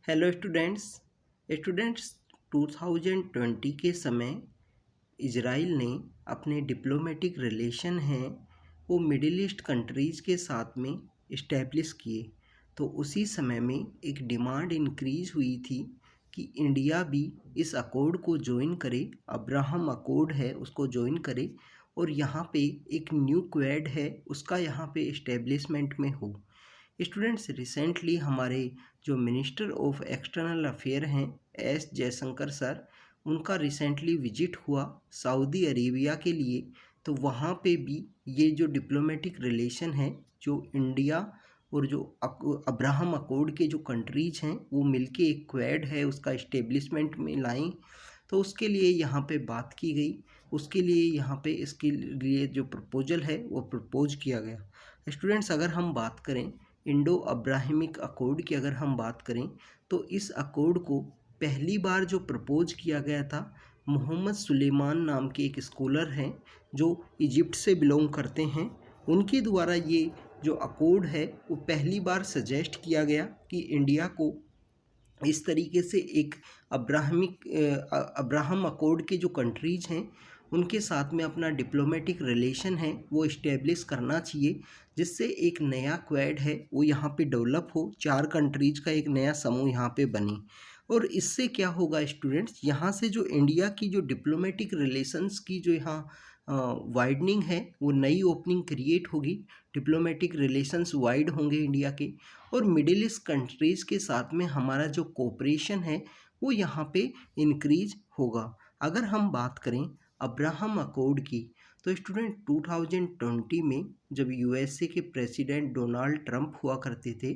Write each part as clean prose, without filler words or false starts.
Hello students. 2020 के समय Israel ने अपने डिप्लोमेटिक रिलेशन हैं वो मिडिल ईस्ट कंट्रीज़ के साथ में इस्टेब्लिश किए। तो उसी समय में एक डिमांड इंक्रीज़ हुई थी कि इंडिया भी इस अकॉर्ड को ज्वाइन करे, अब्राहम अकॉर्ड है उसको ज्वाइन करे और यहाँ पे एक न्यू क्वेड है उसका यहाँ पे इस्टेब्लिशमेंट में हो। स्टूडेंट्स, रिसेंटली हमारे जो मिनिस्टर ऑफ एक्सटर्नल अफेयर हैं एस जयशंकर सर, उनका रिसेंटली विजिट हुआ सऊदी अरेबिया के लिए। तो वहाँ पे भी ये जो डिप्लोमेटिक रिलेशन है जो इंडिया और जो अब्राहम अकॉर्ड के जो कंट्रीज़ हैं वो मिलके एक क्वेड है उसका इस्टेब्लिशमेंट में लाएं। तो उसके लिए यहाँ पे बात की गई, उसके लिए यहाँ पे इसके लिए जो प्रपोजल है वो प्रपोज किया गया। स्टूडेंट्स, अगर हम बात करें इंडो अब्राहमिक अकॉर्ड की, अगर हम बात करें तो इस अकॉर्ड को पहली बार जो प्रपोज किया गया था मोहम्मद सुलेमान नाम के एक स्कॉलर हैं जो इजिप्ट से बिलोंग करते हैं, उनके द्वारा ये जो अकॉर्ड है वो पहली बार सजेस्ट किया गया कि इंडिया को इस तरीके से एक अब्राहम अकॉर्ड के जो कंट्रीज़ हैं उनके साथ में अपना डिप्लोमेटिक रिलेशन है वो इस्टेब्लिश करना चाहिए, जिससे एक नया क्वेड है वो यहाँ पे डेवलप हो, 4 कंट्रीज़ का एक नया समूह यहाँ पे बने। और इससे क्या होगा स्टूडेंट्स, यहाँ से जो इंडिया की जो डिप्लोमेटिक रिलेशंस की जो यहाँ वाइडनिंग है वो नई ओपनिंग क्रिएट होगी, डिप्लोमेटिक रिलेशंस वाइड होंगे इंडिया के, और मिडिल ईस्ट कंट्रीज़ के साथ में हमारा जो कोऑपरेशन है वो यहाँ पे इंक्रीज होगा। अगर हम बात करें अब्राहम अकॉर्ड की, तो स्टूडेंट 2020 में जब यूएसए के प्रेसिडेंट डोनाल्ड ट्रंप हुआ करते थे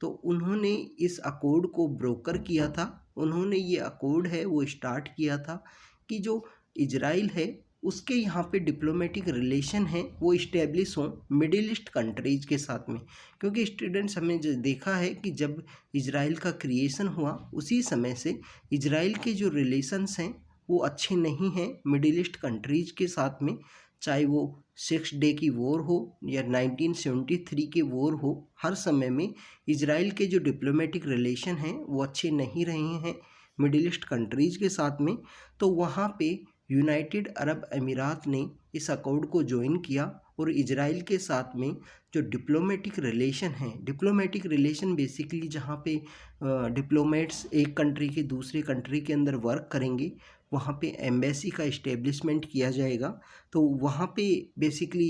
तो उन्होंने इस अकॉर्ड को ब्रोकर किया था। उन्होंने ये अकॉर्ड है वो स्टार्ट किया था कि जो इजराइल है उसके यहाँ पे डिप्लोमेटिक रिलेशन है वो इस्टेब्लिश हों मिडिल ईस्ट कंट्रीज़ के साथ में। क्योंकि स्टूडेंट्स, हमने देखा है कि जब इजराइल का क्रिएशन हुआ उसी समय से इजराइल के जो रिलेशंस हैं वो अच्छे नहीं हैं मिडिल ईस्ट कंट्रीज़ के साथ में, चाहे वो 6 डे की वॉर हो या 1973 के वॉर हो, हर समय में इजराइल के जो डिप्लोमेटिक रिलेशन हैं वो अच्छे नहीं रहे हैं मिडिल ईस्ट कंट्रीज़ के साथ में। तो वहाँ पे यूनाइटेड अरब अमीरात ने इस अकॉर्ड को ज्वाइन किया और इजराइल के साथ में जो डिप्लोमेटिक रिलेशन है, डिप्लोमेटिक रिलेशन बेसिकली जहाँ पे डिप्लोमेट्स एक कंट्री के दूसरे कंट्री के अंदर वर्क करेंगे, वहाँ पे एम्बेसी का इस्टेब्लिशमेंट किया जाएगा। तो वहाँ पे बेसिकली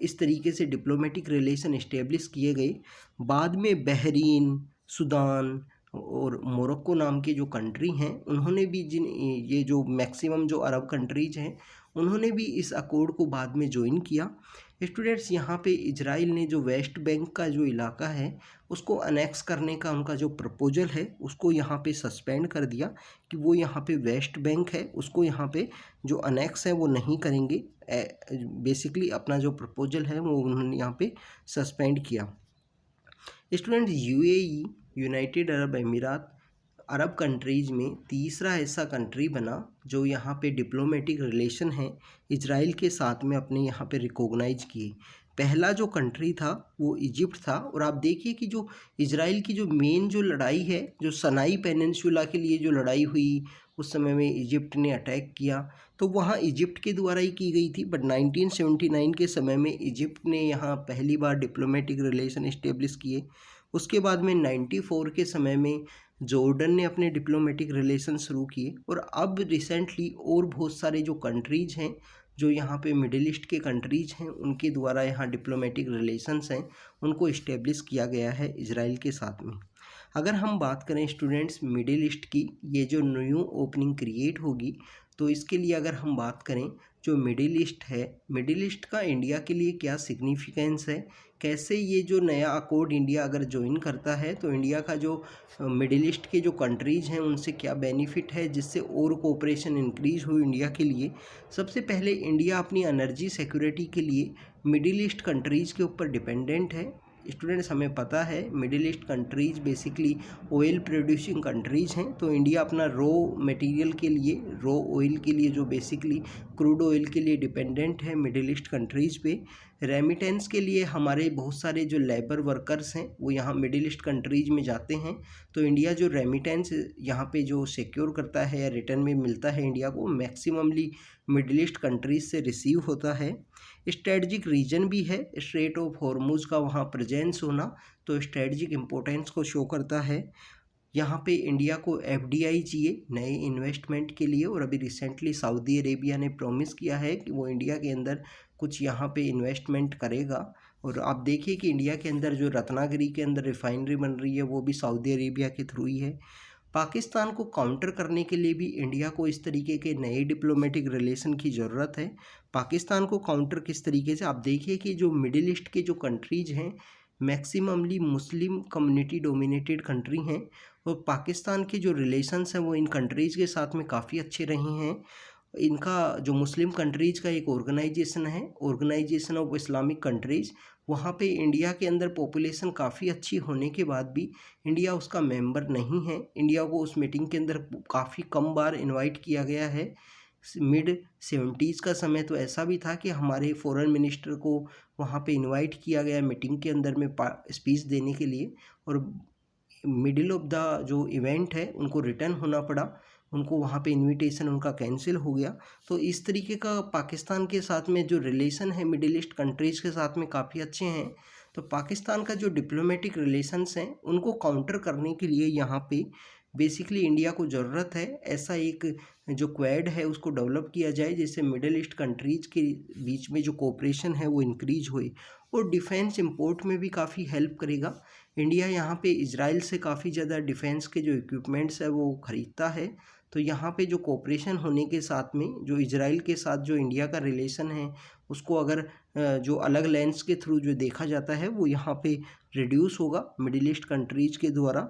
इस तरीके से डिप्लोमेटिक रिलेशन इस्टेब्लिश किए गए। बाद में बहरीन, सूडान और मोरक्को नाम के जो कंट्री हैं उन्होंने भी ये जो मैक्सिमम जो अरब कंट्रीज हैं उन्होंने भी इस अकॉर्ड को बाद में ज्वाइन किया। स्टूडेंट्स, यहाँ पे इजराइल ने जो वेस्ट बैंक का जो इलाका है उसको अनेक्स करने का उनका जो प्रपोजल है उसको यहाँ पे सस्पेंड कर दिया कि वो यहाँ पे वेस्ट बैंक है उसको यहाँ पे जो अनेक्स है वो नहीं करेंगे। बेसिकली अपना जो प्रपोजल है वो उन्होंने यहाँ पे सस्पेंड किया। स्टूडेंट, यूएई यूनाइटेड अरब अमीरात अरब कंट्रीज़ में तीसरा ऐसा कंट्री बना जो यहाँ पे डिप्लोमेटिक रिलेशन है इजराइल के साथ में अपने यहाँ पे रिकॉग्नाइज किए। पहला जो कंट्री था वो इजिप्ट था। और आप देखिए कि जो इजराइल की जो मेन जो लड़ाई है, जो सनाई पेनिनसुला के लिए जो लड़ाई हुई उस समय में इजिप्ट ने अटैक किया, तो वहाँ इजिप्ट के द्वारा ही की गई थी। बट 1979 के समय में इजिप्ट ने यहाँ पहली बार डिप्लोमेटिक रिलेशन इस्टेब्लिश किए। उसके बाद में 94 के समय में जॉर्डन ने अपने डिप्लोमेटिक रिलेशन शुरू किए। और अब रिसेंटली और बहुत सारे जो कंट्रीज़ हैं जो यहाँ पे मिडिल ईस्ट के कंट्रीज़ हैं उनके द्वारा यहाँ डिप्लोमेटिक रिलेशंस हैं उनको इस्टेब्लिश किया गया है इजराइल के साथ में। अगर हम बात करें स्टूडेंट्स मिडिल ईस्ट की, ये जो न्यू ओपनिंग क्रिएट होगी, तो इसके लिए अगर हम बात करें जो मिडिल ईस्ट है, मिडिल ईस्ट का इंडिया के लिए क्या सिग्निफिकेंस है, कैसे ये जो नया अकॉर्ड इंडिया अगर ज्वाइन करता है तो इंडिया का जो मिडिल ईस्ट के जो कंट्रीज़ हैं उनसे क्या बेनिफिट है जिससे और कोऑपरेशन इंक्रीज हो इंडिया के लिए। सबसे पहले इंडिया अपनी एनर्जी सिक्योरिटी के लिए मिडिल ईस्ट कंट्रीज़ के ऊपर डिपेंडेंट है। स्टूडेंट्स, हमें पता है middle east countries basically oil producing countries हैं। तो इंडिया अपना रॉ मटेरियल के लिए, रॉ ऑयल के लिए जो बेसिकली क्रूड ऑयल के लिए डिपेंडेंट है मिडिल ईस्ट कंट्रीज़ पे। रेमिटेंस के लिए हमारे बहुत सारे जो लेबर वर्कर्स हैं वो यहाँ मिडिल ईस्ट कंट्रीज में जाते हैं, तो इंडिया जो रेमिटेंस यहाँ पे जो सिक्योर करता है या रिटर्न में मिलता है इंडिया को, मैक्सिममली मिडिल ईस्ट कंट्रीज से रिसीव होता है। स्ट्रेटजिक रीजन भी है, स्ट्रेट ऑफ हॉर्मुज का वहाँ प्रेजेंस होना तो स्ट्रेटजिक इम्पोर्टेंस को शो करता है। यहाँ पे इंडिया को एफडीआई चाहिए नए इन्वेस्टमेंट के लिए, और अभी रिसेंटली सऊदी अरेबिया ने प्रॉमिस किया है कि वो इंडिया के अंदर कुछ यहाँ पे इन्वेस्टमेंट करेगा। और आप देखिए कि इंडिया के अंदर जो रत्नागिरी के अंदर रिफाइनरी बन रही है वो भी सऊदी अरेबिया के थ्रू ही है। पाकिस्तान को काउंटर करने के लिए भी इंडिया को इस तरीके के नए डिप्लोमेटिक रिलेशन की ज़रूरत है। पाकिस्तान को काउंटर किस तरीके से, आप देखिए कि जो मिडिल ईस्ट के जो कंट्रीज हैं maximally Muslim community dominated country हैं, और पाकिस्तान के जो रिलेशंस हैं वो इन कंट्रीज़ के साथ में काफ़ी अच्छे रहे हैं। इनका जो मुस्लिम कंट्रीज़ का एक ऑर्गेनाइजेशन है, ऑर्गेनाइजेशन ऑफ इस्लामिक कंट्रीज़, वहाँ पे इंडिया के अंदर पॉपुलेशन काफ़ी अच्छी होने के बाद भी इंडिया उसका मेंबर नहीं है। इंडिया को उस मीटिंग के अंदर काफ़ी कम बार इनवाइट किया गया है। मिड 70s का समय तो ऐसा भी था कि हमारे फॉरेन मिनिस्टर को वहाँ पे इनवाइट किया गया मीटिंग के अंदर में स्पीच देने के लिए, और मिडिल ऑफ द जो इवेंट है उनको रिटर्न होना पड़ा, उनको वहाँ पे इनविटेशन उनका कैंसिल हो गया। तो इस तरीके का पाकिस्तान के साथ में जो रिलेशन है मिडिल ईस्ट कंट्रीज़ के साथ में काफ़ी अच्छे हैं। तो पाकिस्तान का जो डिप्लोमेटिक रिलेशंस हैं उनको काउंटर करने के लिए यहाँ पे बेसिकली इंडिया को ज़रूरत है ऐसा एक जो क्वेड है उसको डेवलप किया जाए, जिससे मिडिल ईस्ट कंट्रीज़ के बीच में जो कोऑपरेशन है वो इंक्रीज होए, और डिफेंस इंपोर्ट में भी काफ़ी हेल्प करेगा। इंडिया यहाँ पे इजराइल से काफ़ी ज़्यादा डिफेंस के जो इक्विपमेंट्स है वो ख़रीदता है, तो यहाँ पे जो कोऑपरेशन होने के साथ में जो इजराइल के साथ जो इंडिया का रिलेशन है उसको अगर जो अलग लेंस के थ्रू जो देखा जाता है वो यहाँ पे रिड्यूस होगा मिडिल ईस्ट कंट्रीज़ के द्वारा।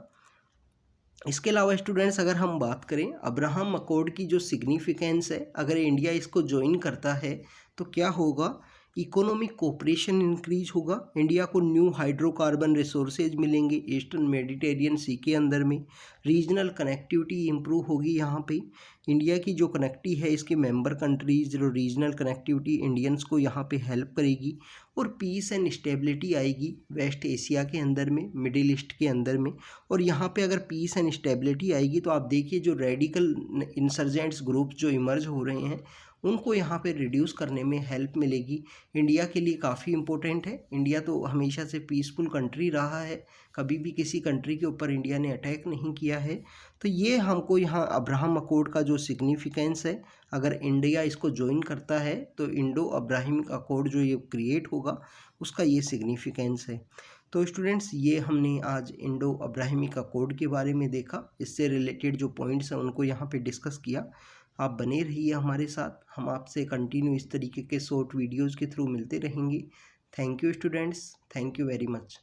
इसके अलावा स्टूडेंट्स अगर हम बात करें अब्राहम अकॉर्ड की जो सिग्निफिकेंस है, अगर इंडिया इसको ज्वाइन करता है तो क्या होगा, इकोनॉमिक कोऑपरेशन इंक्रीज होगा, इंडिया को न्यू हाइड्रोकार्बन रिसोर्सेज मिलेंगे ईस्टर्न मेडिटेरियन सी के अंदर में, रीजनल कनेक्टिविटी इंप्रूव होगी। यहाँ पे इंडिया की जो कनेक्टिविटी है इसके मेंबर कंट्रीज जो रीजनल कनेक्टिविटी इंडियंस को यहाँ पे हेल्प करेगी, और पीस एंड स्टेबिलिटी आएगी वेस्ट एशिया के अंदर में, मिडिल ईस्ट के अंदर में। और यहाँ पे अगर पीस एंड स्टेबिलिटी आएगी तो आप देखिए जो रेडिकल इंसर्जेंट्स ग्रुप जो इमर्ज हो रहे हैं उनको यहाँ पे रिड्यूस करने में हेल्प मिलेगी। इंडिया के लिए काफ़ी इम्पोर्टेंट है। इंडिया तो हमेशा से पीसफुल कंट्री रहा है, कभी भी किसी कंट्री के ऊपर इंडिया ने अटैक नहीं किया है। तो ये हमको यहाँ अब्राहम अकॉर्ड का जो सिग्निफिकेंस है, अगर इंडिया इसको ज्वाइन करता है तो इंडो अब्राहमिक अकॉर्ड जो ये क्रिएट होगा उसका ये सिग्निफिकेंस है। तो स्टूडेंट्स ये हमने आज इंडो अब्राहमिक अकॉर्ड के बारे में देखा, इससे रिलेटेड जो पॉइंट्स हैं उनको यहाँ पे डिस्कस किया। आप बने रहिए हमारे साथ, हम आपसे कंटिन्यू इस तरीके के शॉर्ट वीडियोज़ के थ्रू मिलते रहेंगे। Thank you students, thank you very much.